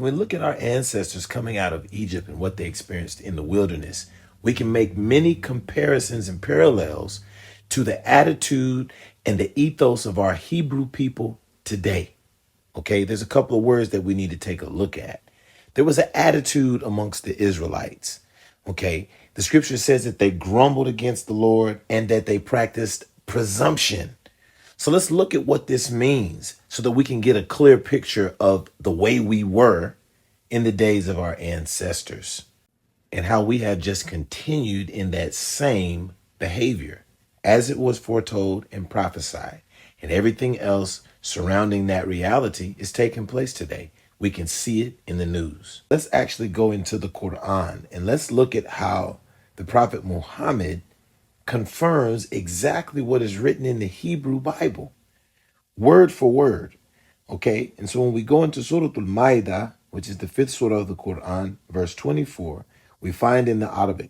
we look at our ancestors coming out of Egypt and what they experienced in the wilderness, we can make many comparisons and parallels to the attitude and the ethos of our Hebrew people today. Okay, there's a couple of words that we need to take a look at. There was an attitude amongst the Israelites. Okay, the scripture says that they grumbled against the Lord and that they practiced presumption. So let's look at what this means so that we can get a clear picture of the way we were in the days of our ancestors and how we have just continued in that same behavior as it was foretold and prophesied. And everything else surrounding that reality is taking place today. We can see it in the news. Let's actually go into the Quran and let's look at how the Prophet Muhammad confirms exactly what is written in the Hebrew Bible, word for word. Okay, and so when we go into Surah Al-Ma'idah, which is the fifth surah of the Quran, verse 24, we find in the Arabic,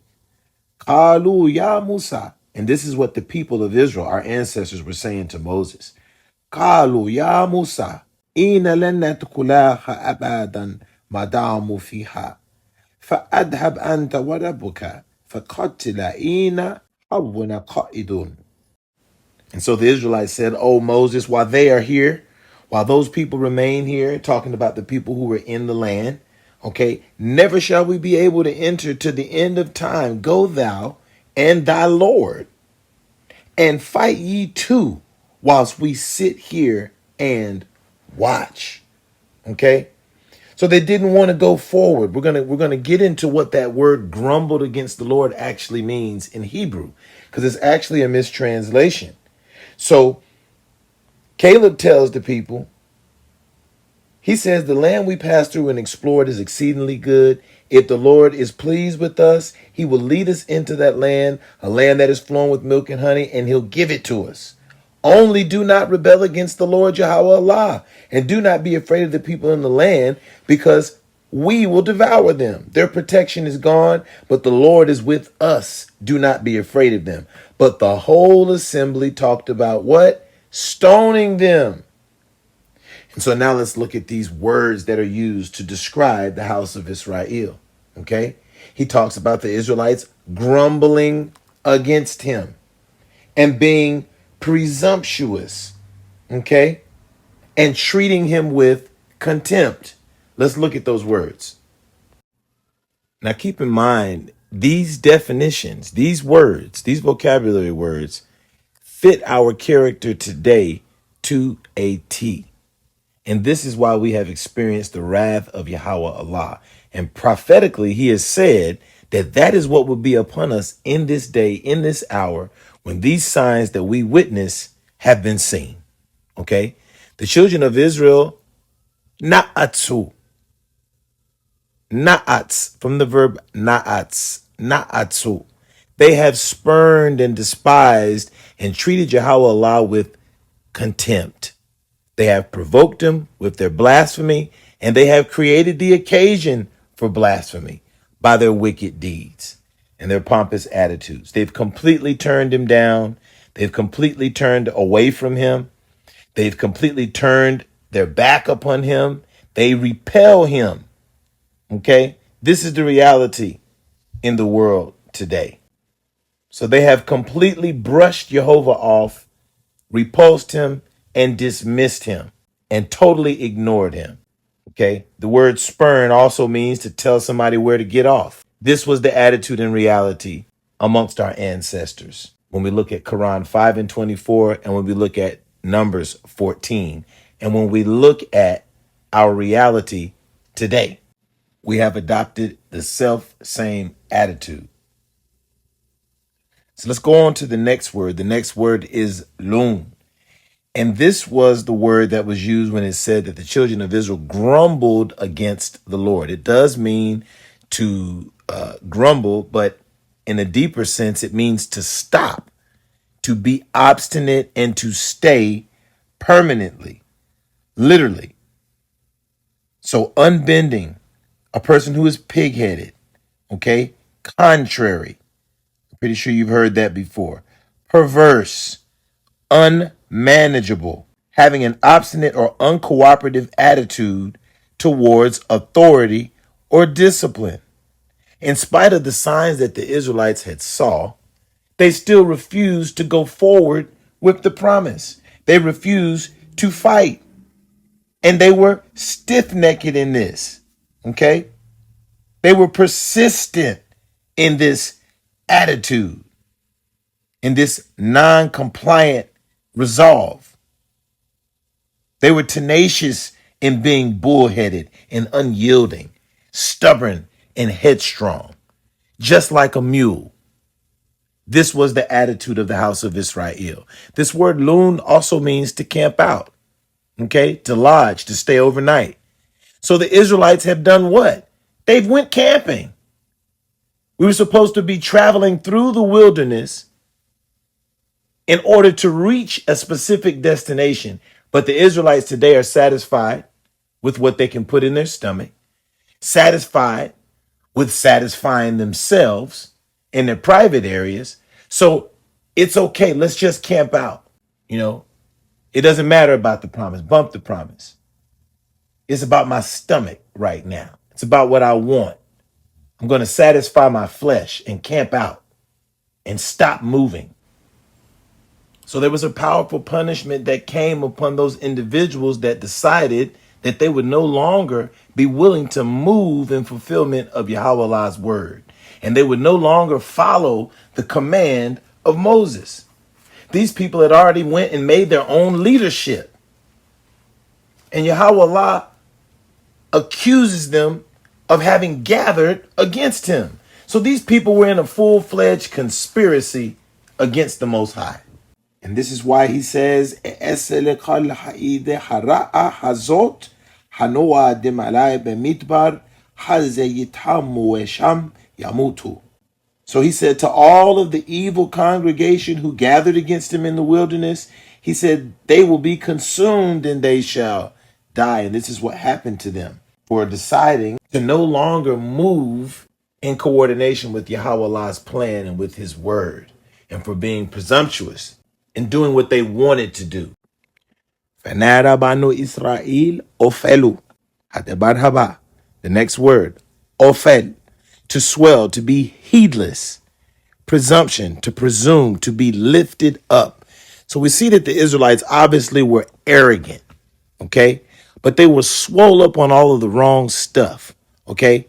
Qalu ya Musa. And this is what the people of Israel, our ancestors, were saying to Moses. Qalu ya Musa, Inna lan nadkhulaha abadan madamu fiha. فأذهب أنت وربك فقتل إنا حونا قائدون. And so the Israelites said, "Oh Moses, while they are here, while those people remain here," talking about the people who were in the land, okay, "never shall we be able to enter to the end of time. Go thou and thy Lord, and fight ye too, whilst we sit here and watch." Okay? So they didn't want to go forward. We're gonna get into what that word grumbled against the Lord actually means in Hebrew, because it's actually a mistranslation. So Caleb tells the people, he says, "The land we passed through and explored is exceedingly good. If the Lord is pleased with us, he will lead us into that land, a land that is flowing with milk and honey, and he'll give it to us. Only do not rebel against the Lord Yahweh Allah, and do not be afraid of the people in the land, because we will devour them. Their protection is gone, but the Lord is with us. Do not be afraid of them." But the whole assembly talked about what? Stoning them. And so now let's look at these words that are used to describe the house of Israel. Okay? He talks about the Israelites grumbling against him and being presumptuous, okay, and treating him with contempt. Let's look at those words. Now keep in mind, these definitions, these words, these vocabulary words fit our character today to a T. And this is why we have experienced the wrath of Yahweh Allah. And prophetically, he has said that that is what will be upon us in this day, in this hour, when these signs that we witness have been seen. Okay? The children of Israel, na'atsu, na'ats, from the verb na'ats, na'atsu. They have spurned and despised and treated Yahweh Allah with contempt. They have provoked him with their blasphemy, and they have created the occasion for blasphemy by their wicked deeds and their pompous attitudes. They've completely turned him down. They've completely turned away from him. They've completely turned their back upon him. They repel him. Okay? This is the reality in the world today. So they have completely brushed Jehovah off, repulsed him, and dismissed him and totally ignored him. Okay. The word spurn also means to tell somebody where to get off. This was the attitude and reality amongst our ancestors. When we look at Quran 5 and 24, and when we look at Numbers 14, and when we look at our reality today, we have adopted the same attitude. So let's go on to the next word. The next word is loon. And this was the word that was used when it said that the children of Israel grumbled against the Lord. It does mean to grumble, but in a deeper sense, it means to stop, to be obstinate, and to stay permanently, literally. So unbending, a person who is pig-headed, okay? Contrary. I'm pretty sure you've heard that before. Perverse, unmanageable, having an obstinate or uncooperative attitude towards authority or discipline. In spite of the signs that the Israelites had saw, they still refused to go forward with the promise. They refused to fight. And they were stiff-necked in this. Okay? They were persistent in this attitude, in this non-compliant resolve. They were tenacious in being bullheaded and unyielding, stubborn and headstrong, just like a mule. This was the attitude of the house of Israel. This word lun also means to camp out, okay, to lodge, to stay overnight. So the Israelites have done what? They've went camping. We were supposed to be traveling through the wilderness in order to reach a specific destination. But the Israelites today are satisfied with what they can put in their stomach, satisfied with satisfying themselves in their private areas. So it's okay. Let's just camp out. It doesn't matter about the promise. Bump the promise. It's about my stomach right now. It's about what I want. I'm going to satisfy my flesh and camp out and stop moving. So there was a powerful punishment that came upon those individuals that decided that they would no longer be willing to move in fulfillment of Yahweh's word. And they would no longer follow the command of Moses. These people had already went and made their own leadership. And Yahweh accuses them of having gathered against him. So these people were in a full-fledged conspiracy against the Most High. And this is why he says, so he said to all of the evil congregation who gathered against him in the wilderness, he said, they will be consumed and they shall die. And this is what happened to them for deciding to no longer move in coordination with Yahweh's plan and with his word, and for being presumptuous and doing what they wanted to do. Israel ofelu. The next word, ofel, to swell, to be heedless. Presumption, to presume, to be lifted up. So we see that the Israelites obviously were arrogant, okay? But they were swole up on all of the wrong stuff, okay?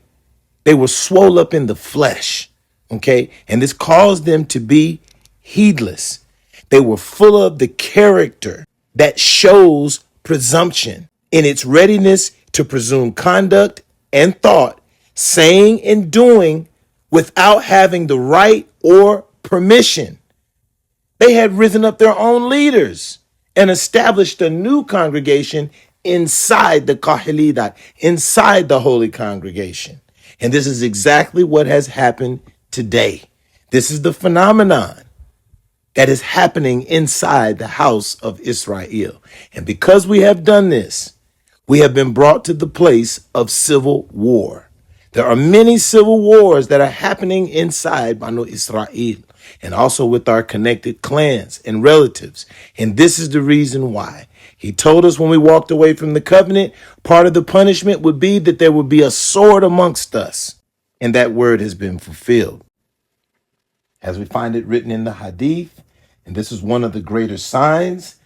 They were swole up in the flesh, okay? And this caused them to be heedless. They were full of the character that shows presumption in its readiness to presume conduct and thought, saying and doing without having the right or permission. They had risen up their own leaders and established a new congregation inside the Kahilidat, inside the holy congregation. And this is exactly what has happened today. This is the phenomenon that is happening inside the house of Israel. And because we have done this, we have been brought to the place of civil war. There are many civil wars that are happening inside Banu Israel and also with our connected clans and relatives. And this is the reason why. He told us when we walked away from the covenant, part of the punishment would be that there would be a sword amongst us. And that word has been fulfilled. As we find it written in the Hadith, and this is one of the greater signs,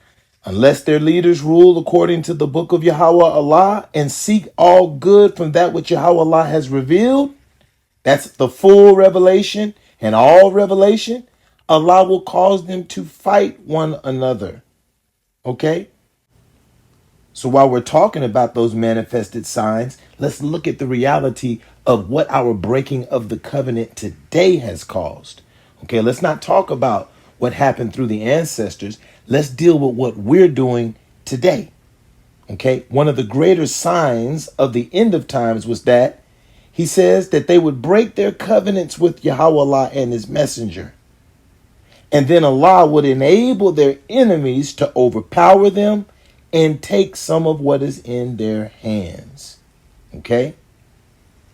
unless their leaders rule according to the book of Yahweh Allah and seek all good from that which Yahweh Allah has revealed, that's the full revelation and all revelation, Allah will cause them to fight one another. Okay? So while we're talking about those manifested signs, let's look at the reality of what our breaking of the covenant today has caused. Okay, let's not talk about what happened through the ancestors. Let's deal with what we're doing today. Okay, one of the greater signs of the end of times was that he says that they would break their covenants with Yahweh and his messenger. And then Allah would enable their enemies to overpower them and take some of what is in their hands. Okay?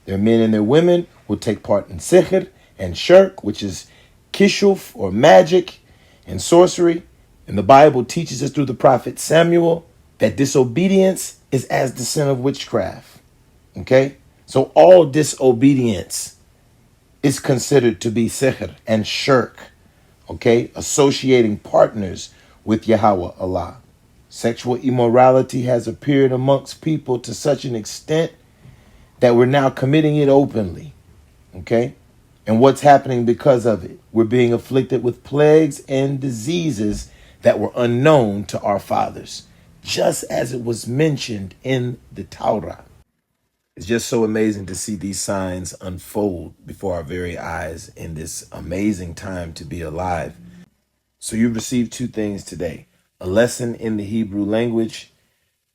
Their men and their women will take part in sihr and shirk, which is kishuf or magic and sorcery. And the Bible teaches us through the prophet Samuel that disobedience is as the sin of witchcraft. Okay? So all disobedience is considered to be sihr and shirk. Okay? Associating partners with Yahweh Allah. Sexual immorality has appeared amongst people to such an extent that we're now committing it openly. Okay? And what's happening because of it? We're being afflicted with plagues and diseases that were unknown to our fathers, just as it was mentioned in the Torah. It's just so amazing to see these signs unfold before our very eyes in this amazing time to be alive. So you've received two things today: a lesson in the Hebrew language.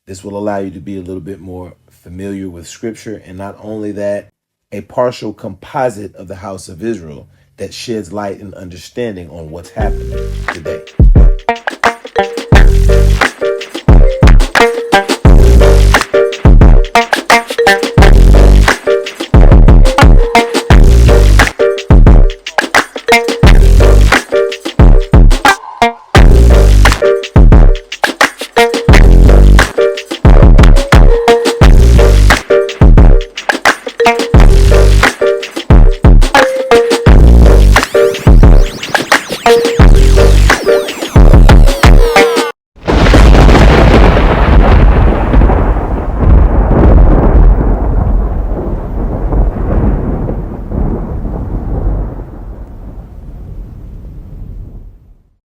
This will allow you to be a little bit more familiar with scripture. And not only that, a partial composite of the house of Israel that sheds light and understanding on what's happening today.